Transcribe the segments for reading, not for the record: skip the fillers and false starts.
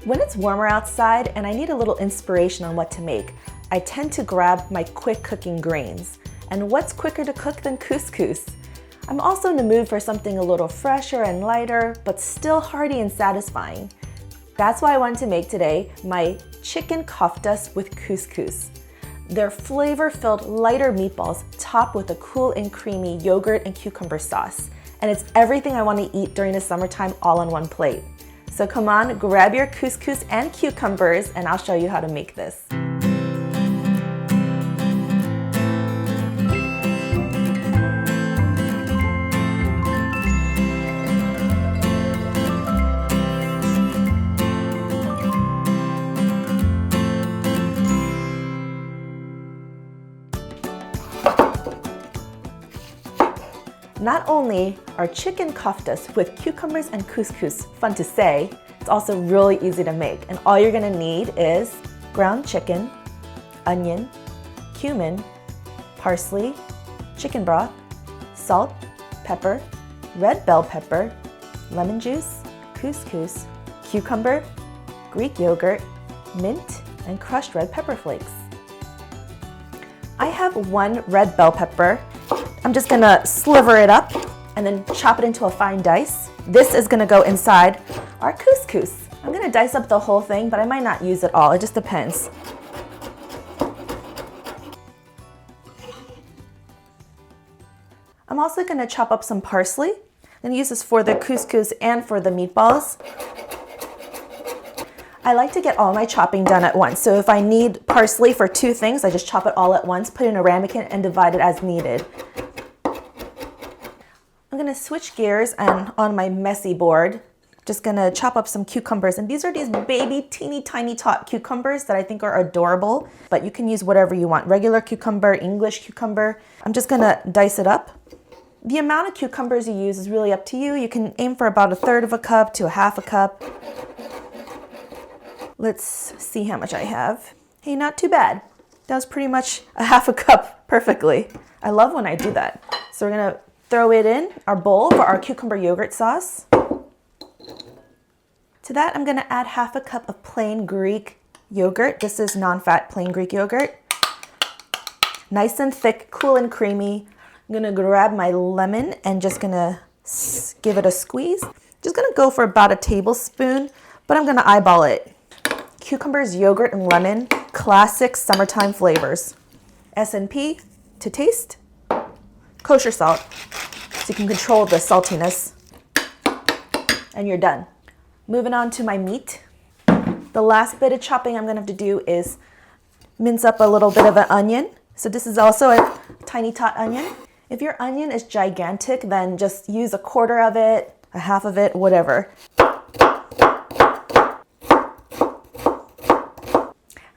When it's warmer outside and I need a little inspiration on what to make, I tend to grab my quick cooking grains. And what's quicker to cook than couscous? I'm also in the mood for something a little fresher and lighter, but still hearty and satisfying. That's why I wanted to make today my chicken koftas with couscous. They're flavor-filled, lighter meatballs topped with a cool and creamy yogurt and cucumber sauce. And it's everything I want to eat during the summertime all on one plate. So come on, grab your couscous and cucumbers and I'll show you how to make this. Not only are chicken koftas with cucumbers and couscous fun to say, it's also really easy to make. And all you're gonna need is ground chicken, onion, cumin, parsley, chicken broth, salt, pepper, red bell pepper, lemon juice, couscous, cucumber, Greek yogurt, mint, and crushed red pepper flakes. I have one red bell pepper. I'm just gonna sliver it up and then chop it into a fine dice. This is gonna go inside our couscous. I'm gonna dice up the whole thing, but I might not use it all, it just depends. I'm also gonna chop up some parsley. I'm gonna use this for the couscous and for the meatballs. I like to get all my chopping done at once, so if I need parsley for two things, I just chop it all at once, put it in a ramekin, and divide it as needed. I'm gonna switch gears and on my messy board, just gonna chop up some cucumbers. And these are these baby, teeny tiny tot cucumbers that I think are adorable, but you can use whatever you want. Regular cucumber, English cucumber. I'm just gonna dice it up. The amount of cucumbers you use is really up to you. You can aim for about 1/3 cup to 1/2 cup. Let's see how much I have. Hey, not too bad. That was pretty much 1/2 cup perfectly. I love when I do that. So we're gonna throw it in our bowl for our cucumber yogurt sauce. To that, I'm gonna add 1/2 cup of plain Greek yogurt. This is non-fat plain Greek yogurt. Nice and thick, cool and creamy. I'm gonna grab my lemon and just gonna give it a squeeze. Just gonna go for about 1 tablespoon, but I'm gonna eyeball it. Cucumbers, yogurt, and lemon, classic summertime flavors. S&P to taste. Kosher salt, so you can control the saltiness. And you're done. Moving on to my meat. The last bit of chopping I'm gonna have to do is mince up a little bit of an onion. So this is also a tiny tot onion. If your onion is gigantic, then just use 1/4 of it, 1/2 of it, whatever.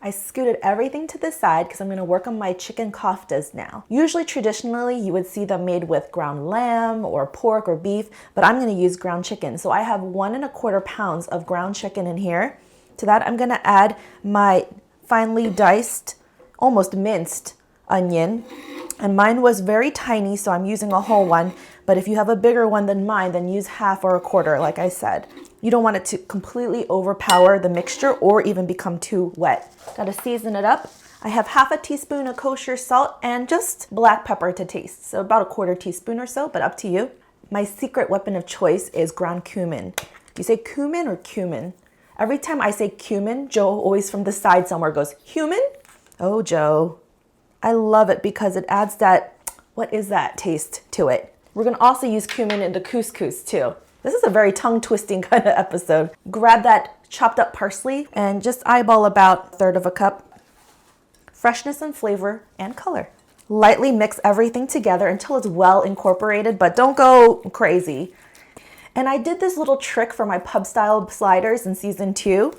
I scooted everything to the side because I'm going to work on my chicken koftas now. Usually, traditionally, you would see them made with ground lamb or pork or beef, but I'm going to use ground chicken. So I have 1 1/4 pounds of ground chicken in here. To that, I'm going to add my finely diced, almost minced onion. And mine was very tiny, so I'm using a whole one. But if you have a bigger one than mine, then use 1/2 or 1/4, like I said. You don't want it to completely overpower the mixture or even become too wet. Gotta season it up. I have 1/2 teaspoon of kosher salt and just black pepper to taste. So about 1/4 teaspoon or so, but up to you. My secret weapon of choice is ground cumin. You say cumin or cumin? Every time I say cumin, Joe always from the side somewhere goes, cumin? Oh, Joe. I love it because it adds that, what is that taste to it. We're gonna also use cumin in the couscous too. This is a very tongue-twisting kind of episode. Grab that chopped up parsley and just eyeball about 1/3 cup. Freshness and flavor and color. Lightly mix everything together until it's well incorporated, but don't go crazy. And I did this little trick for my pub style sliders in season 2,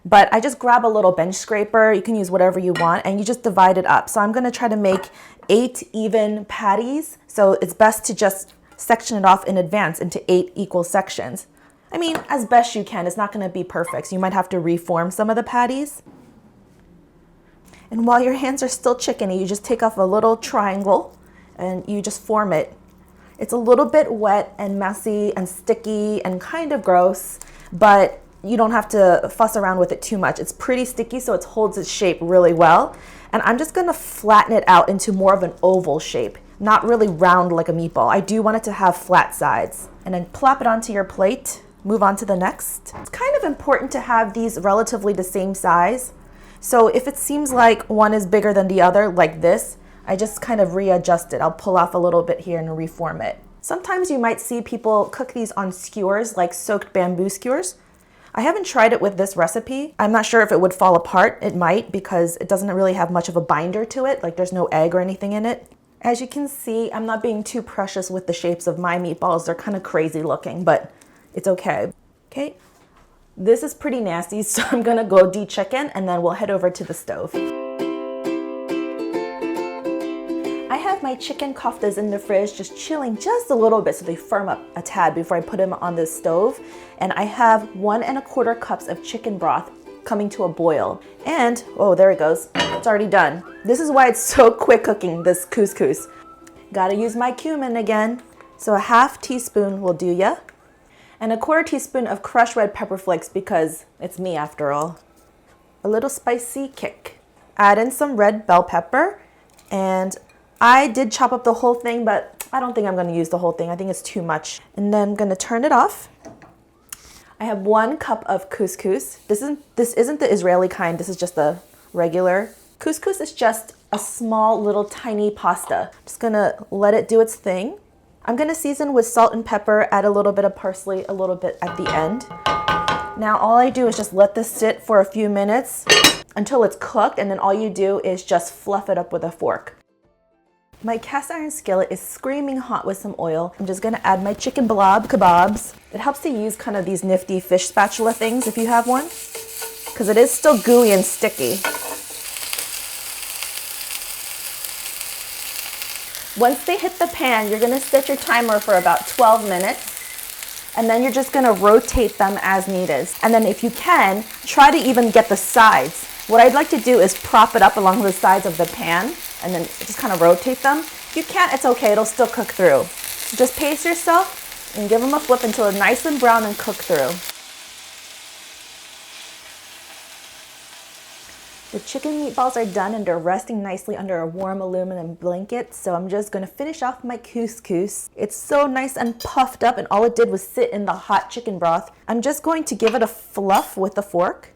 but I just grab a little bench scraper. You can use whatever you want and you just divide it up. So I'm gonna try to make 8 even patties. So it's best to just section it off in advance into 8 equal sections. I mean, as best you can. It's not going to be perfect, so you might have to reform some of the patties. And while your hands are still chickeny, you just take off a little triangle and you just form it. It's a little bit wet and messy and sticky and kind of gross, but you don't have to fuss around with it too much. It's pretty sticky, so it holds its shape really well. And I'm just gonna flatten it out into more of an oval shape, not really round like a meatball. I do want it to have flat sides. And then plop it onto your plate. Move on to the next. It's kind of important to have these relatively the same size. So if it seems like one is bigger than the other, like this, I just kind of readjust it. I'll pull off a little bit here and reform it. Sometimes you might see people cook these on skewers, like soaked bamboo skewers. I haven't tried it with this recipe. I'm not sure if it would fall apart. It might, because it doesn't really have much of a binder to it, like there's no egg or anything in it. As you can see, I'm not being too precious with the shapes of my meatballs. They're kind of crazy looking, but it's okay. Okay, this is pretty nasty, so I'm gonna go de-chicken and then we'll head over to the stove. I have my chicken koftas in the fridge just chilling just a little bit so they firm up a tad before I put them on the stove. And I have 1 1/4 cups of chicken broth coming to a boil. And, oh, there it goes. It's already done. This is why it's so quick cooking, this couscous. Gotta use my cumin again. So a 1/2 teaspoon will do ya. And a 1/4 teaspoon of crushed red pepper flakes because it's me after all. A little spicy kick. Add in some red bell pepper, and I did chop up the whole thing, but I don't think I'm gonna use the whole thing. I think it's too much. And then I'm gonna turn it off. I have 1 cup of couscous. This isn't the Israeli kind, this is just the regular. Couscous is just a small little tiny pasta. Just gonna let it do its thing. I'm gonna season with salt and pepper, add a little bit of parsley, a little bit at the end. Now all I do is just let this sit for a few minutes until it's cooked, and then all you do is just fluff it up with a fork. My cast iron skillet is screaming hot with some oil. I'm just gonna add my chicken blob kebabs. It helps to use kind of these nifty fish spatula things if you have one, because it is still gooey and sticky. Once they hit the pan, you're gonna set your timer for about 12 minutes, and then you're just gonna rotate them as needed. And then if you can, try to even get the sides. What I'd like to do is prop it up along the sides of the pan, and then just kind of rotate them. If you can't, it's okay, it'll still cook through. Just pace yourself and give them a flip until they're nice and brown and cook through. The chicken meatballs are done and they're resting nicely under a warm aluminum blanket, so I'm just gonna finish off my couscous. It's so nice and puffed up, and all it did was sit in the hot chicken broth. I'm just going to give it a fluff with a fork.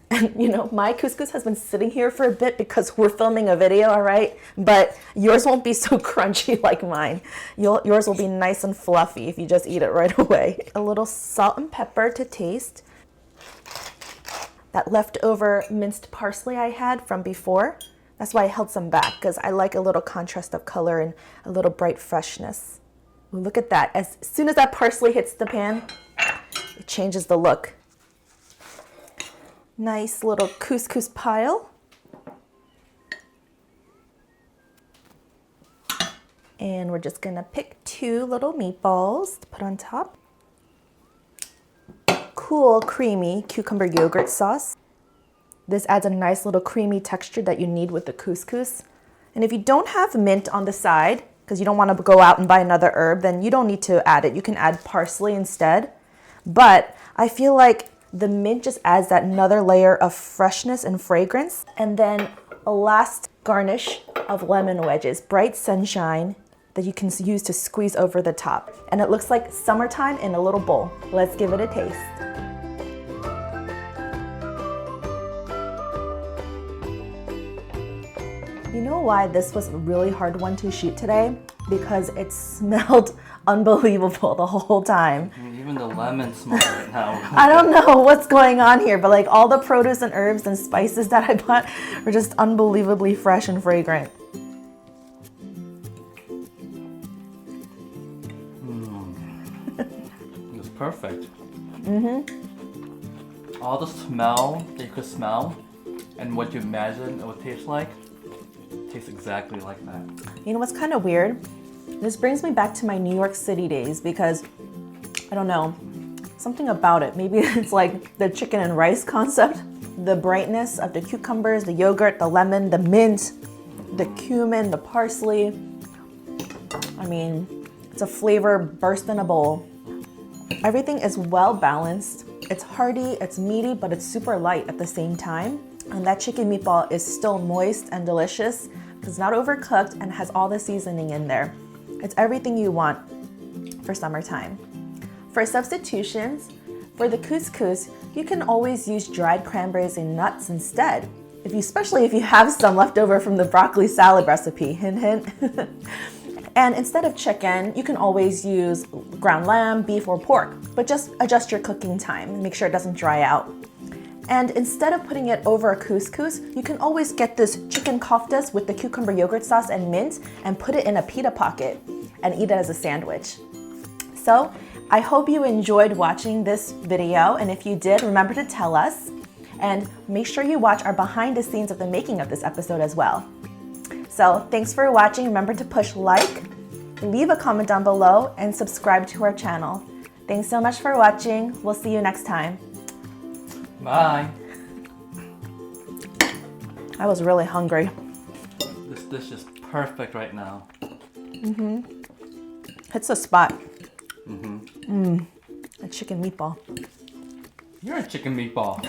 And you know, my couscous has been sitting here for a bit because we're filming a video, all right? But yours won't be so crunchy like mine. Yours will be nice and fluffy if you just eat it right away. A little salt and pepper to taste. That leftover minced parsley I had from before, that's why I held some back, because I like a little contrast of color and a little bright freshness. Ooh, look at that. As soon as that parsley hits the pan, it changes the look. Nice little couscous pile. And we're just gonna pick 2 little meatballs to put on top. Cool, creamy cucumber yogurt sauce. This adds a nice little creamy texture that you need with the couscous. And if you don't have mint on the side, because you don't want to go out and buy another herb, then you don't need to add it. You can add parsley instead. But I feel like the mint just adds that another layer of freshness and fragrance. And then a last garnish of lemon wedges, bright sunshine that you can use to squeeze over the top. And it looks like summertime in a little bowl. Let's give it a taste. You know why this was a really hard one to shoot today? Because it smelled unbelievable the whole time. Even the lemon smells right now. I don't know what's going on here, but like all the produce and herbs and spices that I bought were just unbelievably fresh and fragrant. It was perfect. All the smell that you could smell and what you imagine it would taste like tastes exactly like that. You know what's kind of weird? This brings me back to my New York City days because, I don't know, something about it. Maybe it's like the chicken and rice concept. The brightness of the cucumbers, the yogurt, the lemon, the mint, the cumin, the parsley. I mean, it's a flavor burst in a bowl. Everything is well balanced. It's hearty, it's meaty, but it's super light at the same time. And that chicken meatball is still moist and delicious. It's not overcooked and has all the seasoning in there. It's everything you want for summertime. For substitutions, for the couscous, you can always use dried cranberries and nuts instead. Especially if you have some left over from the broccoli salad recipe, hint hint. And instead of chicken, you can always use ground lamb, beef, or pork, but just adjust your cooking time. Make sure it doesn't dry out. And instead of putting it over a couscous, you can always get this chicken koftas with the cucumber yogurt sauce and mint and put it in a pita pocket and eat it as a sandwich. So I hope you enjoyed watching this video, and if you did, remember to tell us, and make sure you watch our behind the scenes of the making of this episode as well. So thanks for watching. Remember to push like, leave a comment down below, and subscribe to our channel. Thanks so much for watching. We'll see you next time. Bye. I was really hungry. This dish is perfect right now. Hits the spot. A chicken meatball. You're a chicken meatball.